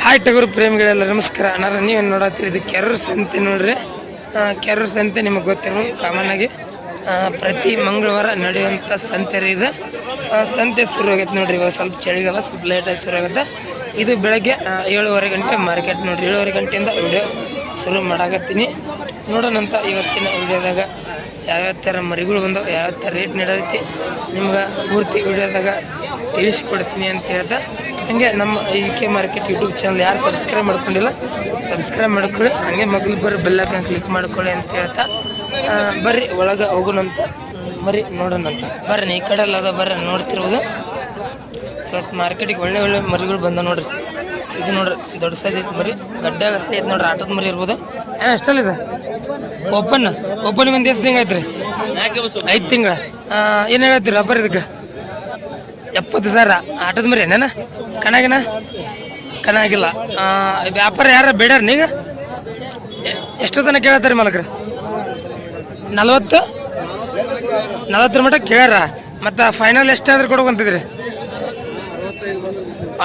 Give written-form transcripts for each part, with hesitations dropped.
Hi ಟಗರು ಪ್ರೇಮಿಗಳೆಲ್ಲ ನಮಸ್ಕಾರ. ನಾನು ನೀವೇನು ನೋಡತ್ತೀರಿ, ಇದು ಕೆರೂರು ಸಂತೆ ನೋಡ್ರಿ. ಕೆರೂರು ಸಂತೆ ನಿಮಗೆ ಗೊತ್ತಿರೋ ಕಾಮನ್ ಆಗಿ ಪ್ರತಿ ಮಂಗಳವಾರ ನಡೆಯುವಂಥ ಸಂತೆ ರೀ ಇದು. ಸಂತೆ ಶುರು ಆಗೈತೆ ನೋಡ್ರಿ. ಇವಾಗ ಸ್ವಲ್ಪ ಚಳಿಗಾಲ, ಸ್ವಲ್ಪ ಲೇಟಾಗಿ ಶುರು ಆಗುತ್ತೆ. ಇದು ಬೆಳಗ್ಗೆ 7:30 ಗಂಟೆ ಮಾರ್ಕೆಟ್ ನೋಡ್ರಿ. 7:30 ಗಂಟೆಯಿಂದ ವಿಡಿಯೋ ಶುರು ಮಾಡಾಕತ್ತೀನಿ. ನೋಡೋಣಂತ ಇವತ್ತಿನ ವಿಡಿಯೋದಾಗ ಯಾವ್ಯಾವ ಥರ ಮರಿಗಳು ಬಂದವು, ಯಾವ್ಯಾವ ಥರ ರೇಟ್ ನಡೆದೈತಿ ನಿಮ್ಗೆ ಪೂರ್ತಿ ವಿಡಿಯೋದಾಗ ತಿಳಿಸ್ಕೊಡ್ತೀನಿ ಅಂತ ಹೇಳ್ತಾ, ಹಾಗೆ ನಮ್ಮ ಕೆ ಮಾರ್ಕೆಟ್ ಯೂಟ್ಯೂಬ್ ಚಾನಲ್ ಯಾರು ಸಬ್ಸ್ಕ್ರೈಬ್ ಮಾಡ್ಕೊಂಡಿಲ್ಲ ಸಬ್ಸ್ಕ್ರೈಬ್ ಮಾಡ್ಕೊಳ್ಳಿ. ಹಾಗೆ ಮಗ್ಲು ಬರ್ರಿ ಬೆಲ್ಲೈಕನ್ ಕ್ಲಿಕ್ ಮಾಡ್ಕೊಳ್ಳಿ ಅಂತ ಹೇಳ್ತಾ ಬರ್ರಿ ಒಳಗೆ ಹೋಗೋಣಂತ. ಬರ್ರಿ ನೋಡೋಣಂತ. ಬರ್ರಿ ಈ ಕಡೆ ಎಲ್ಲ ಅದ, ಬರ್ರಿ ನೋಡ್ತಿರ್ಬೋದು. ಇವತ್ತು ಮಾರ್ಕೆಟಿಗೆ ಒಳ್ಳೆ ಒಳ್ಳೆ ಮರಿಗಳು ಬಂದ ನೋಡ್ರಿ. ಇದು ನೋಡ್ರಿ ದೊಡ್ಡ ಸೈಜ್ ಐತೆ ಮರಿ, ಗಡ್ಡೆಯಾಗ ಅಷ್ಟೇ ಐತೆ ನೋಡ್ರಿ. ಆಟದ ಮರಿ ಇರ್ಬೋದು. ಎಷ್ಟಲ್ಲಿದೆ ಓಪನ್ ಮಂದಿ ಎಷ್ಟು ತಿಂಗಳು ಐತ್ರಿ? 5 ತಿಂಗಳ. ಏನು ಹೇಳತ್ತೀರಿ ಅಬ್ಬರ ಇದಕ್ಕೆ? 70,000 ಆಟದ ಮರಿ ಏನೇನ ಕಣಾಗಿನ ಕಣಾಗಿಲ್ಲ. ವ್ಯಾಪಾರ ಯಾರ ಬೇಡಾರ ನೀಗ? ಎಷ್ಟು ತನಕ ಕೇಳತ್ತಾರೆ ಮಾಲಕ್ರ? 40 ಮಟ್ಟ ಕೇಳ್ಯಾರ. ಮತ್ತು ಫೈನಲ್ ಎಷ್ಟಾದ್ರೂ ಕೊಡೋಕಂತಿದ್ರಿ?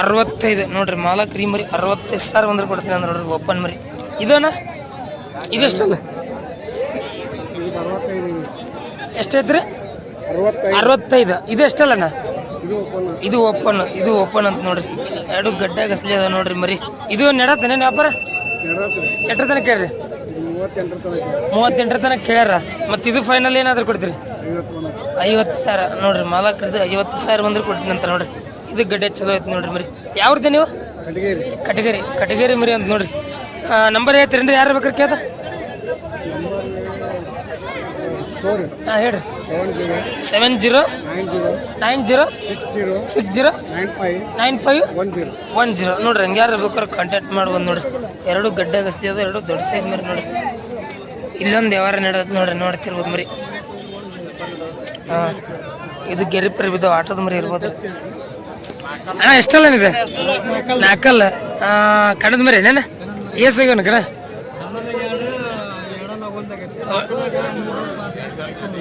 65 ನೋಡ್ರಿ. ಮಾಲಕ್ರಿ ಮರಿ 65,000 ಬಂದ್ರೆ ಕೊಡ್ತೀನಿ ಅಂದ್ರೆ ನೋಡ್ರಿ. ಓಪನ್ ಮರಿ ಇದೋನ ಇದು ಎಷ್ಟಲ್ಲ? ಎಷ್ಟೈತ್ರಿ? 65. ಇದು ಎಷ್ಟಲ್ಲಣ್ಣ? ಇದು ಓಪನ್ ಅಂತ ನೋಡ್ರಿ. ಎರಡು ಗಡ್ಡೆ ಗಸಲಿ ಅದ ನೋಡ್ರಿ ಮರಿ. ಇದು ನೆಡತ್ತೇನೆ ವ್ಯಾಪಾರ? ಎಷ್ಟರ ತನಕ ಕೇಳ್ರಿ? 38 ತನಕ ಕೇಳ್ಯಾರ. ಮತ್ತು ಇದು ಫೈನಲ್ ಏನಾದ್ರು ಕೊಡ್ತೀರಿ? 50,000 ನೋಡ್ರಿ. ಮಾಲಕ್ರದ್ದು 50,000 ಬಂದ್ರೆ ಕೊಡ್ತೀನಿ ಅಂತ ನೋಡ್ರಿ. ಇದು ಗಡ್ಡೆ ಚಲೋ ಐತೆ ನೋಡ್ರಿ ಮರಿ. ಯಾವ್ದು ನೀವು? ಕಟಗೇರಿ ಮರಿ ಅಂತ ನೋಡ್ರಿ. ನಂಬರ್ ಹೇಳ್ತೀರೇನ್ರಿ? ಯಾರು ಬೇಕಾರೆ ಕೇಳ್ದ? ಹಾಂ ಹೇಳ್ರಿ. 7090609510 ನೋಡ್ರಿ. ಹಂಗೆ ಯಾರು ಬೇಕಾದ್ರೆ ಕಾಂಟ್ಯಾಕ್ಟ್ ಮಾಡ್ಬೋದು ನೋಡ್ರಿ. ಎರಡು ಗಡ್ಡೆ ಗಸ್ಲಿ ಅದು, ಎರಡು ದೊಡ್ಡ ಸೈಜ್ ಮರಿ ನೋಡ್ರಿ. ಇಲ್ಲೊಂದು ವ್ಯವಹಾರ ನಡೆಯೋದು ನೋಡ್ರಿ, ನೋಡ್ತಿರ್ಬೋದು ಮರಿ. ಹಾಂ ಇದು ಗೆರಿ ಪರಿ ಬಿದ್ದಾವ, ಆಟೋದ ಮರಿ ಇರ್ಬೋದು. ಹಾಂ ಎಷ್ಟಲ್ಲನಿದೆ? 4 ಕಣದ ಮರಿ ಏನೇನ ಏಸಾಗ್ಯವನ ಕಣ?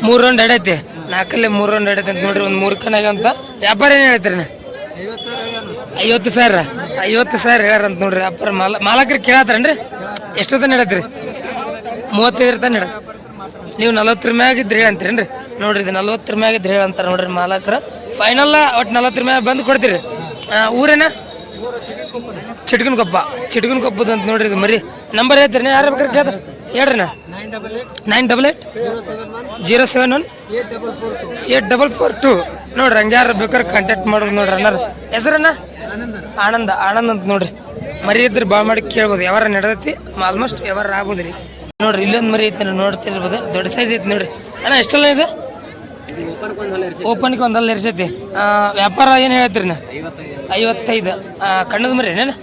3 ರೌಂಡ್ ಎಡೈತಿ. 4 3 ರೌಂಡ್ ಎಡೈತಿ ಅಂತ ನೋಡ್ರಿ. ಒಂದು 3 ಕಣಾಗ ಅಂತ. ವ್ಯಾಪಾರ ಏನು ಹೇಳ್ತೀರಿ? 50,000 ಹೇಳ್ಯಾರಂತ ನೋಡ್ರಿ. ವ್ಯಾಪಾರ ಮಾಲಕರು ಕೇಳತ್ತಾರನ್ರಿ? ಎಷ್ಟೊತ್ತ ನಡತ್ರಿ? 35 ತನ ನಡ. ನೀವು 40 ಮ್ಯಾಗ ಇದ್ರೆ ಹೇಳಂತೀರೇನ್ರಿ? ನೋಡ್ರಿ ಇದು 40 ಮ್ಯಾಗ ಇದ್ರೆ ಹೇಳಂತಾರೆ ನೋಡ್ರಿ ಮಾಲಕರ. ಫೈನಲ್ ಒಟ್ಟು 40 ಮ್ಯಾಗ ಬಂದು ಕೊಡ್ತೀರಿ. ಊರೇನ? ಚಿಟ್ಕನಕೊಪ್ಪದ ಅಂತ ನೋಡ್ರಿ. ಇದು ಮರಿ ನಂಬರ್ ಹೇಳ್ತೀರಿ? ಯಾರು ಬೇಕಾರೆ ಕೇಳ್ತಾರೆ ಹೇಳ್ರಿ. 988071842844 ನೋಡ್ರಿ. ಹಂಗೆ ಯಾರು ಬೇಕಾದ್ರೆ ಕಾಂಟ್ಯಾಕ್ಟ್ ಮಾಡೋದು ನೋಡ್ರಿ. ಅನ್ನಾರ ಹೆಸರನ್ನ ಆನಂದ್ ಅಂತ ನೋಡ್ರಿ. ಮರಿ ಇದ್ರೆ ಭಾಳ ಮಾಡಿ ಕೇಳ್ಬೋದು. ಯಾವಾರ ನಡೆದೈತಿ, ಆಲ್ಮೋಸ್ಟ್ ಯಾವಾರ ಆಗ್ಬೋದು ರೀ. ನೋಡ್ರಿ ಇಲ್ಲೊಂದು ಮರಿ ಐತೆ ನೋಡ್ತಿರ್ಬೋದು. ದೊಡ್ಡ ಸೈಜ್ ಐತಿ ನೋಡ್ರಿ. ಅಣ್ಣ ಎಷ್ಟೆಲ್ಲ ಇದೆ? ಓಪನ್ಗೆ ಒಂದಲ್ಲ ಇರ್ಸೈತಿ. ವ್ಯಾಪಾರ ಏನು ಹೇಳ್ತೀರಿ? 55. ಕಣ್ಣದ ಮರಿ ಏನೇನು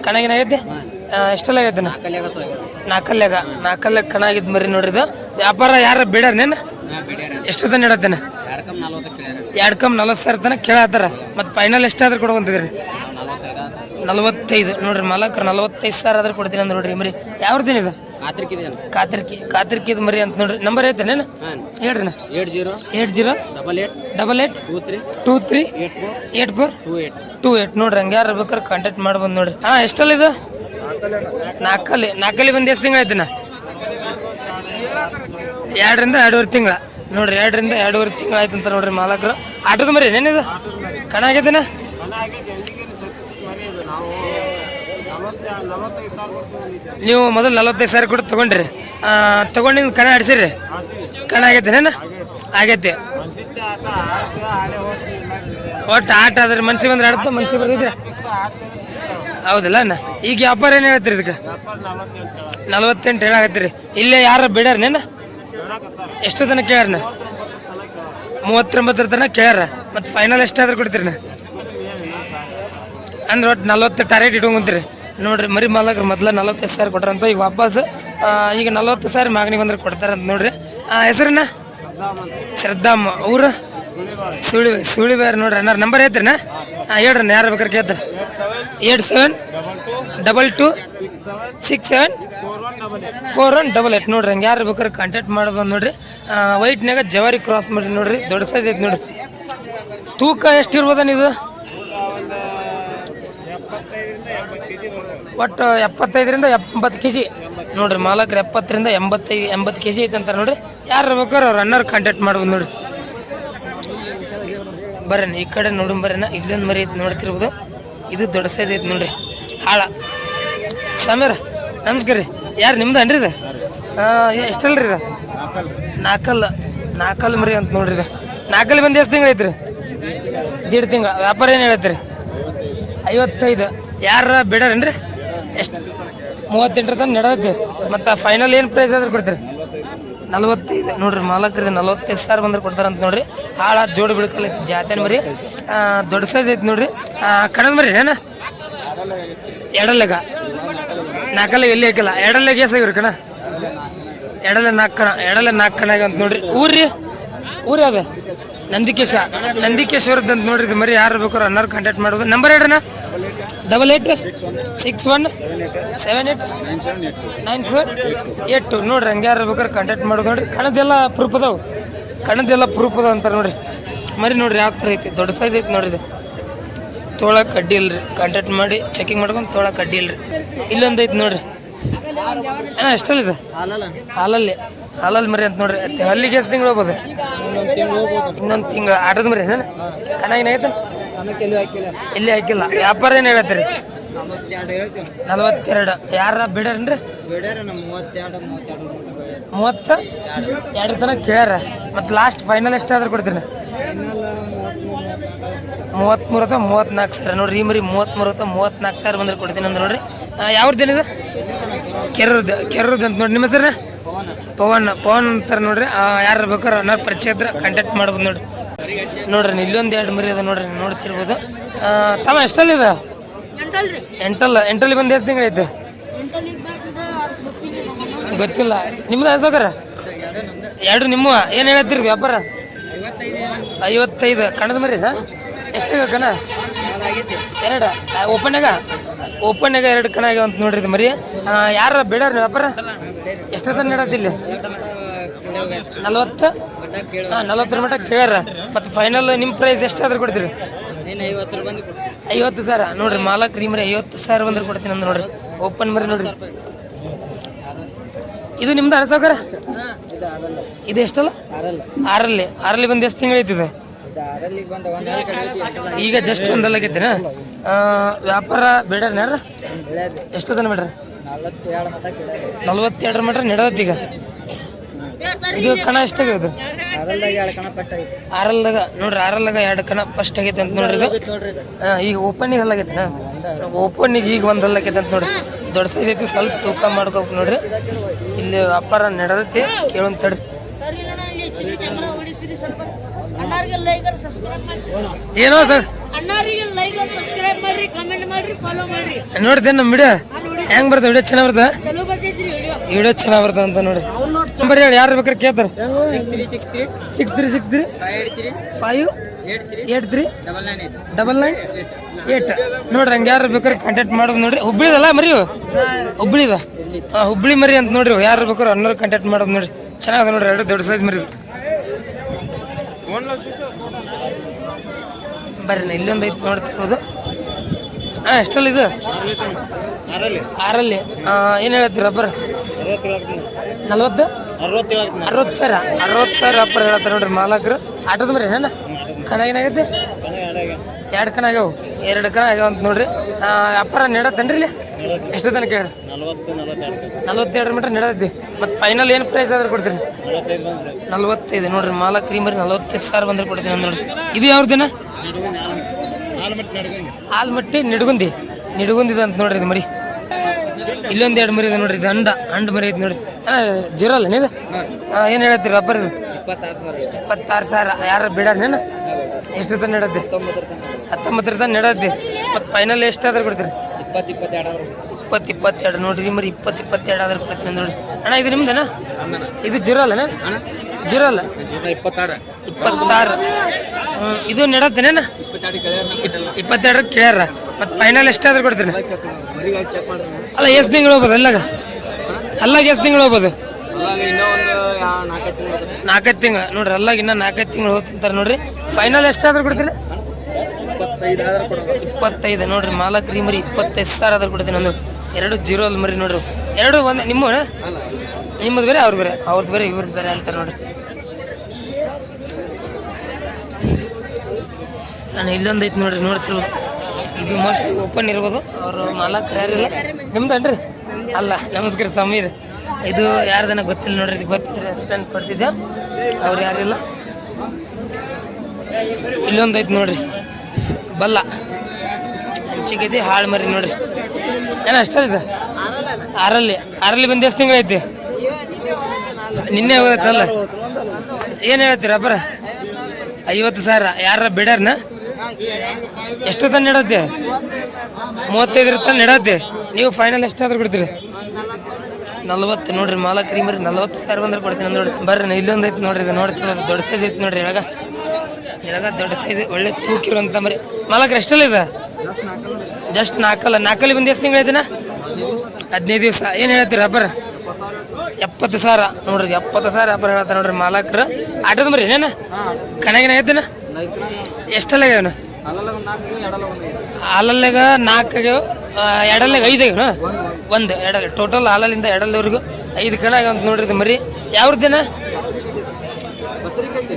ಕಣಾಗೇನಾಗೈತಿ? ಎಷ್ಟೆಲ್ಲ ಆಗೈತೆ? 4 ಕಣ ಆಗಿದ್ದು ಮರಿ ನೋಡ್ರಿ. ಇದು ವ್ಯಾಪಾರ ಯಾರ ಬೇಡಾರೇನು? ಎಷ್ಟೊತ್ತ ನಡತ್ತೇನೆ? 2,40,000 ತನಕ ಕೇಳತ್ತಾರ. ಮತ್ತು ಫೈನಲ್ ಎಷ್ಟಾದ್ರೂ ಕೊಡ್ಕೊಂತಿದ್ರಿ? 45 ನೋಡ್ರಿ. ಮಾಲಕರು 45,000 ಆದ್ರೆ ಕೊಡ್ತೀನಿ ಅಂದ್ರೆ ನೋಡ್ರಿ. ಮರಿ ಯಾವ್ದೇನು ಇದು? ಕಾತಿರ್ಕಿದ್ ಮರಿ ಅಂತ ನೋಡ್ರಿ. ನಂಬರ್ ಐತೇನೇನು ಹೇಳ್ರಿ? 8088238428 ನೋಡ್ರಿ. ಹಂಗೆ ಯಾರು ಬೇಕಾದ್ರೆ ಕಾಂಟ್ಯಾಕ್ಟ್ ಮಾಡ್ಬೋದು ನೋಡ್ರಿ. ಹಾಂ ಎಷ್ಟಲ್ಲ ಇದು? 4 ಬಂದು ಎಷ್ಟು ತಿಂಗಳು ಆಯ್ತು? 2 ರಿಂದ 2.5 ತಿಂಗಳ ನೋಡ್ರಿ. 2 ರಿಂದ 2.5 ತಿಂಗಳು ಆಯ್ತು ಅಂತ ನೋಡ್ರಿ. ಮಾಲಕರು ಆಟೋದ ಮರಿ ಏನೇನಿದು ಕಣ ಆಗೈತೇನ? ನೀವು ಮೊದಲು 45,000 ಕೊಟ್ಟು ತೊಗೊಂಡ್ರಿ. ತೊಗೊಂಡು ನಿಮ್ಗೆ ಕಣ ಆಡಿಸಿರಿ? ಕಣ ಆಗೈತೇನೇನು? ಆಗೈತಿ. ಒಟ್ಟು ಆಟ ಆದ್ರೆ ಮನ್ಸಿಗೆ ಬಂದ್ರೆ ಆಡುತ್ತ, ಮನ್ಸಿಗೆ ಬರ್ದಿದ್ರೆ ಹೌದಲ್ಲ ಅಣ್ಣ. ಈಗ ವ್ಯಾಪಾರ ಏನು ಹೇಳ್ತೀರಿ ಇದಕ್ಕೆ? 48 ಹೇಳಾಕತ್ತೀರಿ. ಇಲ್ಲೇ ಯಾರು ಬಿಡಾರ ನೇನ? ಎಷ್ಟು ತನಕ ಕೇಳ್ಯಾರ? 39 ತನಕ ಕೇಳ್ಯಾರ. ಮತ್ತು ಫೈನಲ್ ಎಷ್ಟಾದ್ರೂ ಕೊಡ್ತೀರಿ? ಅಂದ್ರೆ ಒಟ್ಟು 40 ಟಾರ್ಗೆಟ್ ಇಟ್ಕೊಂತೀರಿ ನೋಡ್ರಿ. ಮರಿ ಮಾಲಕರು ಮೊದಲ 45,000 ಕೊಟ್ರಂತ. ಈಗ ವಾಪಸ್ ಈಗ 40,000 ಮಾಗಣಿ ಬಂದ್ರೆ ಕೊಡ್ತಾರಂತ ನೋಡ್ರಿ. ಹೆಸರನ್ನ ಶ್ರದ್ಧಾಮ್ಮ. ಊರು ಸುಳಿಬೇರೆ ನೋಡ್ರಿ. ಅನ್ನಾರ ನಂಬರ್ ಹೇಳ್ತೀರಿನ? ಹೇಳ್ರಿ. ಯಾರು ಬೇಕಾರೆ ಕೇಳ್ತಾರೆ? 8722674188 ನೋಡ್ರಿ. ಹಂಗೆ ಯಾರು ಬೇಕಾದ್ರೆ ಕಾಂಟ್ಯಾಕ್ಟ್ ಮಾಡ್ಬೋದು ನೋಡ್ರಿ. ವೈಟ್ನಾಗ ಜವಾರಿ ಕ್ರಾಸ್ ಮಾಡಿ ನೋಡ್ರಿ. ದೊಡ್ಡ ಸೈಜ್ ಐತಿ ನೋಡ್ರಿ. ತೂಕ ಎಷ್ಟು ಇರ್ಬೋದ ನೀವು? ಒಟ್ಟು 75ರಿಂದ 80 kg ನೋಡ್ರಿ. ಮಾಲಕರು 70ರಿಂದ 80 kg ಐತೆ ಅಂತಾರೆ ನೋಡ್ರಿ. ಯಾರು ಬೇಕಾದ್ರೆ ಅವ್ರು ಅಣ್ಣವ್ರು ಕಾಂಟ್ಯಾಕ್ಟ್ ಮಾಡ್ಬೋದು ನೋಡ್ರಿ. ಬರ್ರಿ ಈ ಕಡೆ ನೋಡು ಬರ್ರಿನ. ಇಲ್ಲೊಂದು ಮರಿ ಐತೆ ನೋಡ್ತಿರ್ಬೋದು. ಇದು ದೊಡ್ಡ ಸೈಜ್ ಐತೆ ನೋಡ್ರಿ. ಹಾಳ ಸಮೀರ ನಮಸ್ಕಾರ ರೀ. ಯಾರು ನಿಮ್ದು ಅನ್ರಿ ಇದು? ಎಷ್ಟಲ್ರಿ ಇದು? ನಾಲ್ಕಲ್ ಮರಿ ಅಂತ ನೋಡ್ರಿ. ಇದು ನಾಲ್ಕಲ್ಲಿ ಬಂದು ಎಷ್ಟು ತಿಂಗಳು ಐತ್ರಿ? 1.5 ತಿಂಗಳು. ವ್ಯಾಪಾರ ಏನು ಹೇಳತ್ತೀರಿ? 55. ಯಾರ ಬಿಡಾರೇನ್ರಿ? ಎಷ್ಟು? 38 ತನಕ ನಡೆದೈತಿ. ಮತ್ತು ಫೈನಲ್ ಏನು ಪ್ರೈಸ್ ಆದ್ರೆ ಕೊಡ್ತೀರಿ? 45 ನೋಡ್ರಿ. ಮಾಲಕರಿಗೆ 45,000 ಬಂದ್ರೆ ಕೊಡ್ತಾರಂತ ನೋಡ್ರಿ. ಹಾಳ ಜೋಡಿ ಬಿಡ್ಕಲ್ ಐತಿ. ಜಾತೇನು ಮರಿ ದೊಡ್ಡ ಸೈಜ್ ಐತಿ ನೋಡ್ರಿ. ಕಣದ ಮರಿ ಏನ? ಎಡಲೆಗ ನಾಲ್ಕಲ್ಲಿಗೆ ಎಲ್ಲಿ ಹಾಕಿಲ್ಲ. ಎಡಲೆಗೆ ಎಸಾಗಿರಿ ಕಣ? ಎಡಲೆ 4 ಕಣ. ಎಡಲೆ 4 ಕಣ ಅಂತ ನೋಡ್ರಿ. ಊರಿ ಅದ ನಂದಿಕೇಶ್ವರದ್ದು ಅಂತ ನೋಡ್ರಿ. ಇದು ಮರಿ ಯಾರು ಬೇಕಾರು ಅನ್ನಾರು ಕಾಂಟ್ಯಾಕ್ಟ್ ಮಾಡೋದು. ನಂಬರ್ ಹೇಳ್ರಣ್ಣ. 8861789482 ನೋಡ್ರಿ. ಹಂಗೆ ಯಾರು ಬೇಕಾದ್ರೆ ಕಾಂಟ್ಯಾಕ್ಟ್ ಮಾಡೋದು ನೋಡ್ರಿ. ಕಣದೆಲ್ಲ ಪ್ರೂಫ್ ಅದಾವ ಅಂತಾರೆ ನೋಡ್ರಿ. ಮರಿ ನೋಡ್ರಿ ಯಾವ ಥರ ಐತಿ. ದೊಡ್ಡ ಸೈಜ್ ಐತಿ ನೋಡ್ರಿ. ಇದು ತೋಳಕ್ಕೆ ಅಡ್ಡಿ ಇಲ್ರಿ. ಕಾಂಟ್ಯಾಕ್ಟ್ ಮಾಡಿ ಚೆಕಿಂಗ್ ಮಾಡ್ಕೊಂಡು ತೋಳಕ್ಕೆ ಅಡ್ಡಿ ಇಲ್ರಿ. ಇಲ್ಲೊಂದು ಐತಿ ನೋಡ್ರಿ. ಎಷ್ಟಲ್ಲಿದೆ? ಹಾಲಲ್ಲಿ ಮರಿ ಅಂತ ನೋಡ್ರಿ. ಅಲ್ಲಿಗೆ ಎಷ್ಟು ತಿಂಗಳು ಹೋಗ್ಬೋದು? ಇನ್ನೊಂದು ತಿಂಗಳು. ಆಟದ ಮರಿ ಏನ? ಕಣ ಏನಾಗೈತೆ? ಎಲ್ಲಿ ಹಾಕಿಲ್ಲ. ವ್ಯಾಪಾರ ಏನು ಹೇಳತ್ತೀರಿ? 42. ಯಾರ ಬಿಡಾರೇನ್ರಿ? 32 ತನಕ ಕೇಳ್ಯಾರ. ಮತ್ತು ಲಾಸ್ಟ್ ಫೈನಲ್ ಎಷ್ಟಾದ್ರೂ ಕೊಡ್ತೀರಿ? 33 ಅಥವಾ 34,000 ನೋಡ್ರಿ. ಈ ಮರಿ 33 ಅಥವಾ 34,000 ಬಂದ್ರೆ ಕೊಡ್ತೀನಿ ಅಂತ ನೋಡ್ರಿ. ಯಾವ್ದೇನಿದೆ? ಕೆರ್ರದ್ದು ಅಂತ ನೋಡ್ರಿ. ನಿಮ್ಮ ಹೆಸರು? ಪವನ್ ಅಂತಾರೆ ನೋಡ್ರಿ. ಯಾರು ಬೇಕಾದ್ರೆ ಅನ್ನೋ ಪರಿಚಯ ಇದ್ರೆ ಕಾಂಟ್ಯಾಕ್ಟ್ ಮಾಡ್ಬೋದು ನೋಡ್ರಿ. ನೋಡ್ರಿ ಇಲ್ಲೊಂದು 2 ಮರಿ ಅದ ನೋಡ್ರಿ. ನೋಡ್ತಿರ್ಬೋದು. ತಮ್ಮ ಎಷ್ಟಲ್ಲಿದೆ? ಎಂಟಲ್ಲಿ ಬಂದು ಎಷ್ಟು ತಿಂಗಳೈತೆ? ಗೊತ್ತಿಲ್ಲ. ನಿಮ್ದು ಅನ್ಸೋಕರ 2 ನಿಮ್ಮ ಏನು ಹೇಳತ್ತೀರಿ ವ್ಯಾಪಾರ? 55. ಕಣದ ಮರಿ ಎಷ್ಟು ಕಣ? 2 ಓಪನ್ಯಾಗ 2 ಕಣ ಆಗ್ಯಾವ ಅಂತ ನೋಡ್ರಿ. ಇದು ಮರಿ ಯಾರ ಬೇಡಾರ ವ್ಯಾಪಾರ? ಎಷ್ಟು ತನಕ ನಡತ್ತಿಲ್ಲ? 40 ಮಟ್ಟ ಕೇಳ್ಯಾರ. ಮತ್ತು ಫೈನಲ್ ನಿಮ್ಮ ಪ್ರೈಸ್ ಎಷ್ಟಾದ್ರೂ ಕೊಡ್ತೀರಿ? 50,000 ನೋಡ್ರಿ. ಮಾಲಕ್ ರೀ ಮರಿ 50,000 ಬಂದ್ರೆ ಕೊಡ್ತೀನಿ ಅಂದ್ ನೋಡ್ರಿ. ಓಪನ್ ಮರಿ ನೋಡ್ರಿ. ಇದು ನಿಮ್ದು ಅರಸೋಕರ? ಇದು ಎಷ್ಟಲ್ಲ? 6ರಲ್ಲಿ ಬಂದು ಎಷ್ಟು ತಿಂಗಳು ಐತಿದೆ? ಈಗ ಜಸ್ಟ್ ಒಂದಲ್ಲಾಗೈತಿನ? ವ್ಯಾಪಾರ ಬೇಡ್ರಿ ಯಾರ? ಎಷ್ಟು ತನ ಬೇಡ್ರಿ? 42 ಮಟ್ಟ ನಡೆದತ್ತಿ. ಈಗ ಇದು ಕಣ ಎಷ್ಟಾಗ್ಯದು? 6ರಲ್ದಾಗ ನೋಡ್ರಿ. 6ರಲ್ದಾಗ 2 ಕಣ ಫಸ್ಟ್ ಆಗೈತೆ ಅಂತ ನೋಡ್ರಿ. ಇದು ಈಗ ಓಪನಿಗೆ ಹಲ್ಲಾಗೈತಿನ? ಓಪನಿಗೆ ಈಗ ಒಂದು ಹಲ್ಲಾಗೈತೆ ಅಂತ ನೋಡ್ರಿ. ದೊಡ್ಡ ಸೈಜ್ ಐತಿ. ಸ್ವಲ್ಪ ತೂಕ ಮಾಡ್ಕೋಬೇಕು ನೋಡ್ರಿ. ಇಲ್ಲಿ ವ್ಯಾಪಾರ ನಡೆದೈತಿ. ಕೇಳೋನ್ ತಡ್ರಿ. ಏನೋ ಸರ್ ನೋಡ್ತೇನೆ. ನಮ್ಮ ವಿಡಿಯೋ ಹೆಂಗ್ ಬರ್ತದೆ? ವಿಡಿಯೋ ಚೆನ್ನಾಗಿ ಬರ್ತದೆ. ವಿಡಿಯೋ ಚೆನ್ನಾಗಿ ಬರ್ತದೆ ಅಂತ ನೋಡ್ರಿ. ನಂಬರ್ ಹೇಳಿ. ಯಾರು ಬೇಕಾದ್ರೆ ಕೇಳ್ತಾರೆ? 6363 5839998 ನೋಡ್ರಿ. ಹಂಗೆ ಯಾರು ಬೇಕಾದ್ರೆ ಕಾಂಟ್ಯಾಕ್ಟ್ ಮಾಡೋದು ನೋಡ್ರಿ. ಹುಬ್ಳಿದಲ್ಲ ಮರಿ? ಹುಬ್ಳಿ ಮರಿ ಅಂತ ನೋಡ್ರಿ. ಯಾರು ಬೇಕಾದ್ರೆ ಅನ್ನೋರು ಕಾಂಟ್ಯಾಕ್ಟ್ ಮಾಡೋದು ನೋಡ್ರಿ. ಚೆನ್ನಾಗದ ನೋಡ್ರಿ. 2 ದೊಡ್ಡ ಸೈಜ್ ಮರಿ ಬರ್ರಿ. ಇಲ್ಲೊಂದು ಐತಿ ನೋಡ್ತಿರ್ಬೋದು. ಎಷ್ಟಲ್ಲ ಇದು? 6ರಲ್ಲಿ. ಏನು ಹೇಳ್ತೀರಿ ರಬ್ಬರ್? 40 60,000 ರಬ್ಬರ್ ಹೇಳ್ತಾರೆ ನೋಡ್ರಿ ಮಾಲಕರು. ಆಟೋದ ಮರಿ ಏನ? ಕಣ ಏನಾಗೈತೆ? 2 ಕಣ ಆಗ್ಯಾವ. 2 ಕಣ ಆಗ್ಯಾವ ಅಂತ ನೋಡ್ರಿ. ವ್ಯಾಪಾರ ನಡೆದತ್ತೇನ್ರಿ ಇಲ್ಲಿ? ಎಷ್ಟು ತನಕ ಹೇಳಿ? 42 ಮೀಟರ್ ನಡೆದೈತಿ. ಮತ್ತು ಫೈನಲ್ ಏನು ಪ್ರೈಸ್ ಆದ್ರೆ ಕೊಡ್ತೀರಿ? 45 ನೋಡ್ರಿ. ಮಾಲಕರಿ ಮರಿ 45,000 ಬಂದ್ರೆ ಕೊಡ್ತೀನಿ ಅಂತ ನೋಡ್ರಿ. ಇದು ಯಾವ್ದಿನ? ಆಲ್ಮಟ್ಟಿ ನಿಡಗುಂದಿದೆ ಅಂತ ನೋಡ್ರಿ. ಇದು ಮರಿ ಇಲ್ಲೊಂದು 2 ಮರಿ ಇದೆ ನೋಡ್ರಿ. ಇದು ಅಂಡ ಮರಿ ಐತಿ ನೋಡ್ರಿ. ಜೀರೋ ಅಲ್ಲ ನೀದು? ಏನು ಹೇಳ್ತೀರಿ ವ್ಯಾಪಾರ? 26,000. ಯಾರು ಬಿಡಾರೇನು? ಎಷ್ಟು ತನಕ ನಡೆದ್ದಿ? 19 ತನಕ ನಡೆದ್ದಿ. ಮತ್ತು ಫೈನಲ್ ಎಷ್ಟಾದ್ರೂ ಕೊಡ್ತೀರಿ? 20-22 ನೋಡ್ರಿ ಮರಿ. 20-22 ಆದ್ರೆ ಕೊಡ್ತೀನಿ ನೋಡ್ರಿ. ಅಣ್ಣ ಇದು ನಿಮ್ದೇನ? ಇದು ಜೀರೋ ಅಲ್ಲನ? ಜೀರೋ ಅಲ್ಲ. 26. ಇದು ನಡೆತ್ತೇನ? 22 ಕೇಳ್ಯಾರ. ಮತ್ತು ಫೈನಲ್ ಎಷ್ಟಾದ್ರೂ ಕೊಡ್ತೀನಿ? ಅಲ್ಲ ಎಷ್ಟು ತಿಂಗಳು ಹೋಗ್ಬೋದು? ಅಲ್ಲಾಗ ಎಷ್ಟು ತಿಂಗಳು ಹೋಗ್ಬೋದು? 4 ತಿಂಗಳು ನೋಡ್ರಿ. ಅಲ್ಲಾಗ ಇನ್ನೂ 4 ತಿಂಗಳು ಹೋಗ್ತಿಂತಾರೆ ನೋಡ್ರಿ. ಫೈನಲ್ ಎಷ್ಟಾದ್ರೂ ಕೊಡ್ತೀನಿ? 25 ನೋಡ್ರಿ ಮಾಲಕ್ರಿ ಮರಿ 25,000 ಆದ್ರೆ ಕೊಡ್ತೀನಿ. ಒಂದು 2 0 ಅಲ್ಲಿ ಮರಿ ನೋಡ್ರಿ. 2 ಒಂದು ನಿಮ್ಮದು ಬೇರೆ ಅವ್ರು ಬೇರೆ, ಅವ್ರದ್ದು ಬೇರೆ ಇವ್ರದ್ದು ಬೇರೆ ಅಂತಾರೆ ನೋಡ್ರಿ. ನಾನು ಇಲ್ಲೊಂದು ಐತಿ ನೋಡ್ರಿ, ನೋಡ್ತಿರ್ಬೋದು. ಇದು ಮೋಸ್ಟ್ಲಿ ಓಪನ್ ಇರ್ಬೋದು. ಅವರು ಮಾಲಕ್ರು ಯಾರಿಲ್ಲ. ನಿಮ್ದನ್ರಿ? ಅಲ್ಲ, ನಮಸ್ಕಾರ ಸಮೀರ್. ಇದು ಯಾರ್ದನ ಗೊತ್ತಿಲ್ಲ ನೋಡ್ರಿ. ಇದು ಗೊತ್ತಿದ್ರೆ ಎಕ್ಸ್ಪ್ಲೇನ್ ಕೊಡ್ತಿದ್ದೆ. ಅವ್ರು ಯಾರಿಲ್ಲ. ಇಲ್ಲೊಂದು ಐತಿ ನೋಡ್ರಿ ಬಲ್ಲ ಹಂಚಿಗೈತಿ ಹಾಳು ಮರಿ ನೋಡ್ರಿ. ಏನೋ ಅಷ್ಟಲ್ಲ ಆರಲ್ಲಿ ಬಂದು ಎಷ್ಟು ತಿಂಗಳೈತಿ? ನಿನ್ನೆ ಹೋಗತ್ತಲ್ಲ. ಏನು ಹೇಳ್ತೀರ ಅಬ್ಬರ? 50,000 ಯಾರ ಬಿಡರ್ನ? ಎಷ್ಟು ತನ ನೆಡತ್ತೆ? 35 ತನ ನೆಡತ್ತೆ. ನೀವು ಫೈನಲ್ ಎಷ್ಟಾದ್ರೂ ಬಿಡ್ತೀರಿ? 40 ನೋಡ್ರಿ ಮಾಲಕ್ರಿ ಮರಿ 40,000 ಬಂದ್ರೆ ಕೊಡ್ತೀನಿ ನೋಡ್ರಿ. ಬರ್ರಿ ಇಲ್ಲೊಂದು ಐತಿ ನೋಡ್ರಿ. ಇದು ನೋಡ್ತಿರೋದು ದೊಡ್ಡ ಸೈಜ್ ಐತಿ ನೋಡ್ರಿ. ಎಳಗ ದೊಡ್ಡ ಸೈಜ್ ಒಳ್ಳೆ ತೂಕಿರುವಂತ ಮರಿ. ಮಾಲಕ್ರಿ ಎಷ್ಟಲ್ಲ ಇದೆ? ಜಸ್ಟ್ ನಾಲ್ಕಲ್ಲಿ ಬಂದು ಎಷ್ಟು ತಿಂಗಳೈತಿನ? 15 ದಿವಸ. ಏನು ಹೇಳ್ತೀರಿ ಅಬ್ಬರ? 70,000 ನೋಡ್ರಿ. 70,000 ಅಬ್ಬರ ಹೇಳ್ತಾರೆ ನೋಡ್ರಿ ಮಾಲಕ್ರು. ಆಟದ ಮರಿ ಏನೇನ ಕಣಗಿನ ಐತಿನ? ಎಷ್ಟಲ್ಲ ಆಗ್ಯಾವನ? ಹಾಲಲ್ಲಾಗ 4 ಆಗ್ಯಾವ, ಎಡಲ್ಲಾಗ 5 ಆಗ್ಯಾವ. ಒಂದು ಎಡಲ್ ಟೋಟಲ್ ಹಾಲಲ್ಲಿಂದ ಎಡಲ್ವರೆಗೂ 5 ಕಣ ಆಗ್ಯಾವ ನೋಡ್ರಿ. ಇದು ಮರಿ ಯಾವ್ರದ್ದೇನ?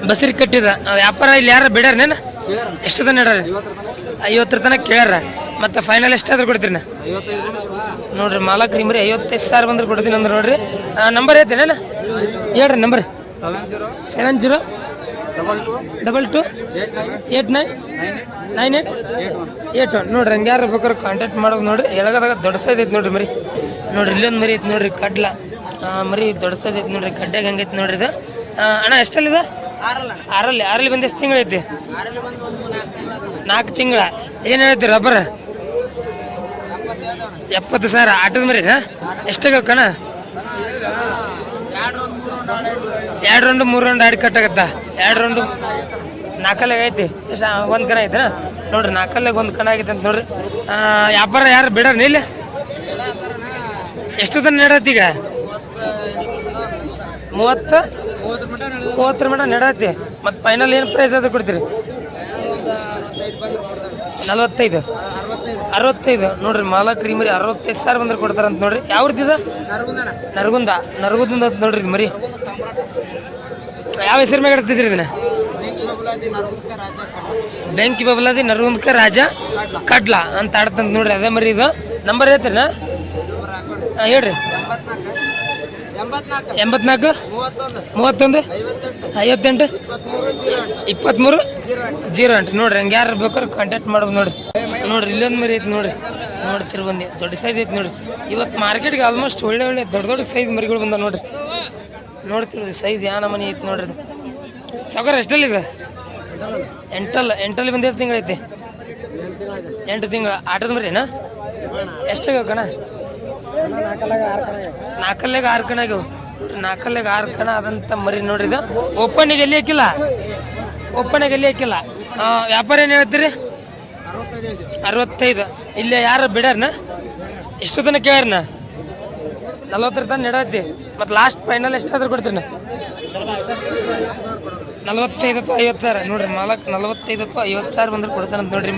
ಬಸರಿ ಕಟ್ಟಿದ ವ್ಯಾಪಾರ. ಇಲ್ಲಿ ಯಾರ ಬಿಡಾರನೇನ? ಎಷ್ಟು ತನ ಇಡ್ರಿ? 50 ತನಕ ಕೇಳ್ಯಾರ. ಮತ್ತೆ ಫೈನಲ್ ಎಷ್ಟಾದ್ರೂ ಕೊಡ್ತೀರಿ? ನೋಡ್ರಿ ಮಾಲಕ್ರಿ ಮರಿ 55,000 ಬಂದ್ರೆ ಕೊಡ್ತೀನಿ ಅಂದ್ರೆ ನೋಡ್ರಿ. ನಂಬರ್ ಐತೇನ? ಹೇಳ್ರಿ ನಂಬರ್. 7022899881 ನೋಡ್ರಿ. ಹಂಗೆ ಯಾರು ಬೇಕಾದ್ರೆ ಕಾಂಟ್ಯಾಕ್ಟ್ ಮಾಡೋದು ನೋಡ್ರಿ. ಎಳಗದಾಗ ದೊಡ್ಡ ಸೈಜ್ ಐತಿ ನೋಡ್ರಿ ಮರಿ. ನೋಡ್ರಿ ಇಲ್ಲೊಂದು ಮರಿ ಐತಿ ನೋಡ್ರಿ ಕಡ್ಲ ಮರಿ. ದೊಡ್ಡ ಸೈಜ್ ಐತಿ ನೋಡ್ರಿ. ಗಡ್ಡೆಗೆ ಹಂಗೈತಿ ನೋಡ್ರಿ ಇದು. ಅಣ್ಣ ಎಷ್ಟಲ್ಲಿದೆ? ಆರಲ್ಲಿ ಬಂದು ಎಷ್ಟು ತಿಂಗಳೈತಿ? 4 ತಿಂಗಳ. ಏನು ಹೇಳ್ತೀರಿ ರಬ್ಬರ? 70,000 ಆಟದ ಮರಿ. ಎಷ್ಟಾಗ ಕಣ? 2 ರೌಂಡು 3 ರೌಂಡ್ ಆಡಿ ಕಟ್ಟಾಗತ್ತ. 2 ರೌಂಡು 4 ಐತಿ. ಒಂದು ಕಣ ಐತೆ ನೋಡ್ರಿ. 4 ಒಂದು ಕಣ ಆಗೈತೆ ಅಂತ ನೋಡ್ರಿ. ವ್ಯಾಪಾರ ಯಾರು ಬಿಡೋರು ಇಲ್ಲಿ? ಎಷ್ಟು ತನ ನೆಡತ್ತಿ ಈಗ? 30 ಮಟ ನೆಡತ್ತಿ. ಮತ್ತು ಫೈನಲ್ ಏನು ಪ್ರೈಸ್ ಅದು ಕೊಡ್ತೀರಿ? 45 65 ನೋಡ್ರಿ ಮಾಲಕ್ರಿ ಮರಿ 65,000 ಬಂದ್ರೆ ಕೊಡ್ತಾರಂತ ನೋಡ್ರಿ. ಯಾವ್ದು? ನರಗುಂದ ನೋಡ್ರಿ ಇದು ಮರಿ. ಯಾವ ಹೆಸರು ಮ್ಯಾಗ ಇಡ್ತಿದ್ರಿ ಇದನ್ನ? ಬೆಂಕಿ ಬಬಲಾದಿ ನರಗುಂದಕ ರಾಜ ಕಡ್ಲ ಅಂತ ಆಡ್ತಂತ ನೋಡ್ರಿ. ಅದೇ ಮರಿ ಇದು. ನಂಬರ್ ಹೇಳ್ತೀರ? ಹೇಳ್ರಿ. 84 31 58 23 08 ನೋಡ್ರಿ. ಹಂಗೆ ಯಾರು ಬೇಕಾದ್ರೆ ಕಾಂಟ್ಯಾಕ್ಟ್ ಮಾಡೋದು ನೋಡ್ರಿ. ಇಲ್ಲೊಂದು ಮರಿ ಐತಿ ನೋಡ್ರಿ. ನೋಡ್ತಿರ್ ಬಂದು ದೊಡ್ಡ ಸೈಜ್ ಐತಿ ನೋಡ್ರಿ. ಇವತ್ತು ಮಾರ್ಕೆಟ್ಗೆ ಆಲ್ಮೋಸ್ಟ್ ಒಳ್ಳೆ ದೊಡ್ಡ ಸೈಜ್ ಮರಿಗಳು ಬಂದ ನೋಡ್ರಿ. ನೋಡ್ತಿರೋದು ಸೈಜ್ ಯಾವ ನಮನಿ ಐತಿ ನೋಡ್ರಿ. ಇದು ಸಾವ್ಕಾರ ಎಷ್ಟಲ್ಲಿದೆ? 8 ಬಂದು ಎಷ್ಟು ತಿಂಗಳೈತಿ? 8 ತಿಂಗಳ. ಆಟದ ಮರಿನಾ? ಎಷ್ಟಾಗ್ಯಾವ ಕಣ? 4 6 ಕಣ ಆಗ್ಯಾವ. 4 6 ಕಣ ಆದಂಥ ಮರಿ ನೋಡ್ರಿ. ಇದು ಓಪನಿಗೆ ಎಲ್ಲಿ ಹಾಕಿಲ್ಲ. ವ್ಯಾಪಾರ ಏನು ಹೇಳ್ತೀರಿ? 65. ಇಲ್ಲೇ ಯಾರು ಬಿಡಾರನ? ಎಷ್ಟು ತನಕ ಕೇಳ್ಯಾರನ? 40 ತನಕ ನೆಡತ್ತಿ. ಮತ್ತು ಲಾಸ್ಟ್ ಫೈನಲ್ ಎಷ್ಟಾದ್ರೂ ಕೊಡ್ತೀರಿ? 45 ಅಥವಾ 50,000 ನೋಡ್ರಿ. ಮಾಲಕ್ 45 ಅಥವಾ 50,000 ಬಂದ್ರೆ ಕೊಡ್ತಾರಂತ ನೋಡ್ರಿ ಮರಿ.